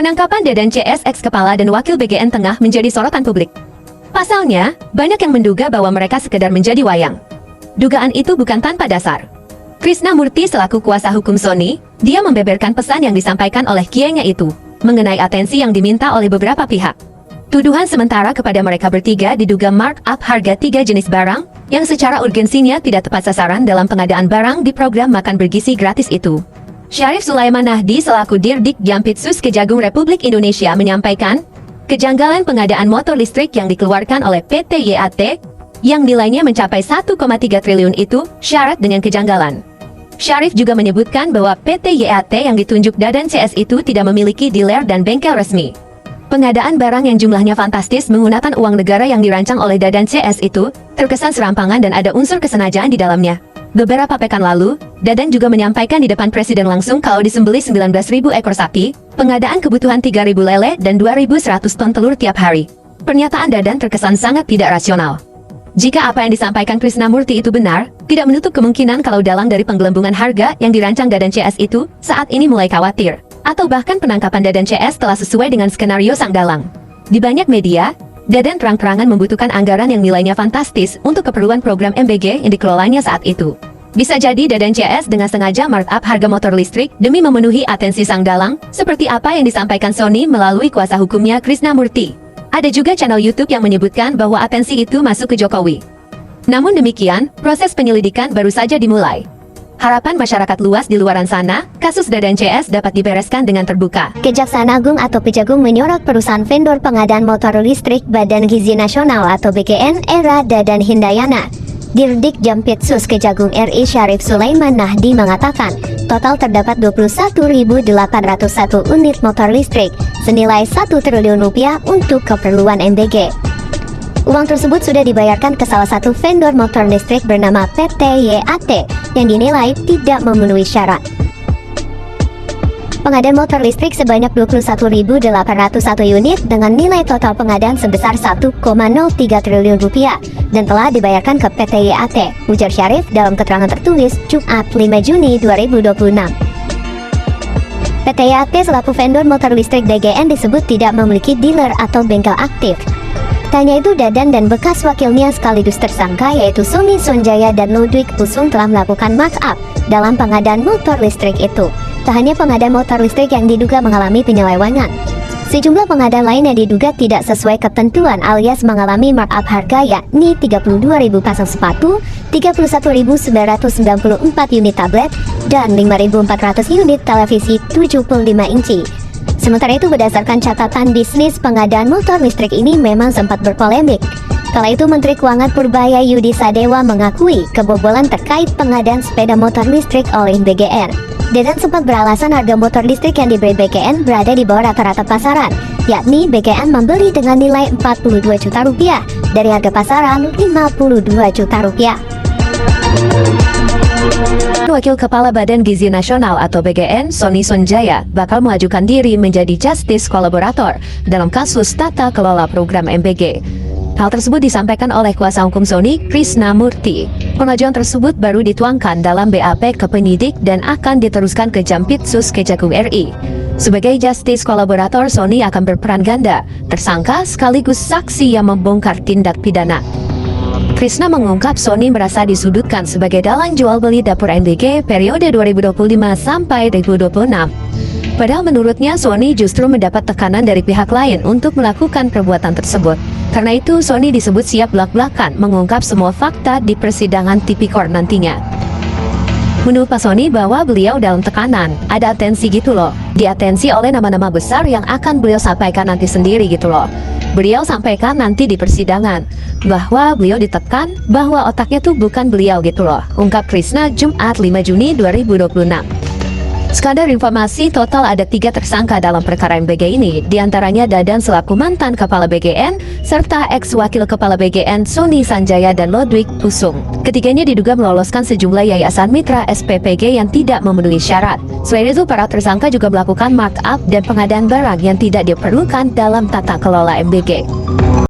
Penangkapan Dadan CS ex-kepala dan wakil BGN Tengah menjadi sorotan publik. Pasalnya, banyak yang menduga bahwa mereka sekedar menjadi wayang. Dugaan itu bukan tanpa dasar. Krishna Murthy selaku kuasa hukum Sony, dia membeberkan pesan yang disampaikan oleh kiainya itu, mengenai atensi yang diminta oleh beberapa pihak. Tuduhan sementara kepada mereka bertiga diduga markup harga 3 jenis barang, yang secara urgensinya tidak tepat sasaran dalam pengadaan barang di program makan bergizi gratis itu. Syarif Sulaiman Nahdi selaku Dirdik Jampitsus Kejagung Republik Indonesia menyampaikan, kejanggalan pengadaan motor listrik yang dikeluarkan oleh PT YAT, yang nilainya mencapai 1,3 triliun itu, syarat dengan kejanggalan. Syarif juga menyebutkan bahwa PT YAT yang ditunjuk Dadan CS itu tidak memiliki dealer dan bengkel resmi. Pengadaan barang yang jumlahnya fantastis menggunakan uang negara yang dirancang oleh Dadan CS itu, terkesan serampangan dan ada unsur kesengajaan di dalamnya. Beberapa pekan lalu, Dadan juga menyampaikan di depan Presiden langsung kalau disembelih 19.000 ekor sapi, pengadaan kebutuhan 3.000 lele dan 2.100 ton telur tiap hari. Pernyataan Dadan terkesan sangat tidak rasional. Jika apa yang disampaikan Krishna Murthy itu benar, tidak menutup kemungkinan kalau dalang dari penggelembungan harga yang dirancang Dadan CS itu saat ini mulai khawatir, atau bahkan penangkapan Dadan CS telah sesuai dengan skenario sang dalang. Di banyak media, Dadan terang-terangan membutuhkan anggaran yang nilainya fantastis untuk keperluan program MBG yang dikelolanya saat itu. Bisa jadi Dadan CS dengan sengaja markup harga motor listrik demi memenuhi atensi sang dalang, seperti apa yang disampaikan Sony melalui kuasa hukumnya Krishna Murthy. Ada juga channel YouTube yang menyebutkan bahwa atensi itu masuk ke Jokowi. Namun demikian, proses penyelidikan baru saja dimulai. Harapan masyarakat luas di luaran sana, kasus Dadan CS dapat dibereskan dengan terbuka. Kejaksaan Agung atau Kejagung menyorot perusahaan vendor pengadaan motor listrik Badan Gizi Nasional atau BGN era Dadan Hindayana. Dirdik Jampitsus Kejagung RI Syarif Sulaiman Nahdi mengatakan, total terdapat 21.801 unit motor listrik senilai 1 triliun rupiah untuk keperluan MBG. Uang tersebut sudah dibayarkan ke salah satu vendor motor listrik bernama PT YAT yang dinilai tidak memenuhi syarat. Pengadaan motor listrik sebanyak 21.801 unit dengan nilai total pengadaan sebesar 1,03 triliun rupiah dan telah dibayarkan ke PT YAT, ujar Syarif dalam keterangan tertulis Jumat 5 Juni 2026. PT YAT selaku vendor motor listrik BGN disebut tidak memiliki dealer atau bengkel aktif. Tanya itu Dadan dan bekas wakilnya sekaligus tersangka yaitu Sony Sonjaya dan Ludwig Pusung telah melakukan markup dalam pengadaan motor listrik itu. Tak hanya pengadaan motor listrik yang diduga mengalami penyelewengan, sejumlah pengadaan lain yang diduga tidak sesuai ketentuan alias mengalami markup harga yakni 32.000 pasang sepatu, 31.994 unit tablet, dan 5.400 unit televisi 75 inci. Sementara itu berdasarkan catatan bisnis pengadaan motor listrik ini memang sempat berpolemik. Kala itu Menteri Keuangan Purbaya Yudi Sadewa mengakui kebobolan terkait pengadaan sepeda motor listrik oleh BGN. Dadan sempat beralasan harga motor listrik yang diberi BGN berada di bawah rata-rata pasaran, yakni BGN membeli dengan nilai 42 juta rupiah dari harga pasaran 52 juta rupiah. Wakil Kepala Badan Gizi Nasional atau BGN, Sony Sonjaya, bakal mengajukan diri menjadi Justice Kolaborator dalam kasus tata kelola program MBG. Hal tersebut disampaikan oleh kuasa hukum Sony, Krishna Murthy. Pengajuan tersebut baru dituangkan dalam BAP ke penyidik dan akan diteruskan ke Jampitsus Kejagung RI. Sebagai Justice Kolaborator, Sony akan berperan ganda, tersangka sekaligus saksi yang membongkar tindak pidana. Krishna mengungkap Sony merasa disudutkan sebagai dalang jual beli dapur MBG periode 2025 sampai 2026. Padahal menurutnya Sony justru mendapat tekanan dari pihak lain untuk melakukan perbuatan tersebut. Karena itu Sony disebut siap belak-belakan mengungkap semua fakta di persidangan tipikor nantinya. Menurut Pak Sony bahwa beliau dalam tekanan, ada atensi gitu loh. Diatensi oleh nama-nama besar yang akan beliau sampaikan nanti sendiri gitu loh. Beliau sampaikan nanti di persidangan bahwa beliau ditekan bahwa otaknya tuh bukan beliau gitu loh, ungkap Krishna Jumat 5 Juni 2026. Sekadar informasi, total ada 3 tersangka dalam perkara MBG ini, diantaranya Dadan selaku mantan Kepala BGN, serta ex-wakil Kepala BGN Sony Sanjaya dan Ludwig Pusung. Ketiganya diduga meloloskan sejumlah yayasan mitra SPPG yang tidak memenuhi syarat. Selain itu, para tersangka juga melakukan markup dan pengadaan barang yang tidak diperlukan dalam tata kelola MBG.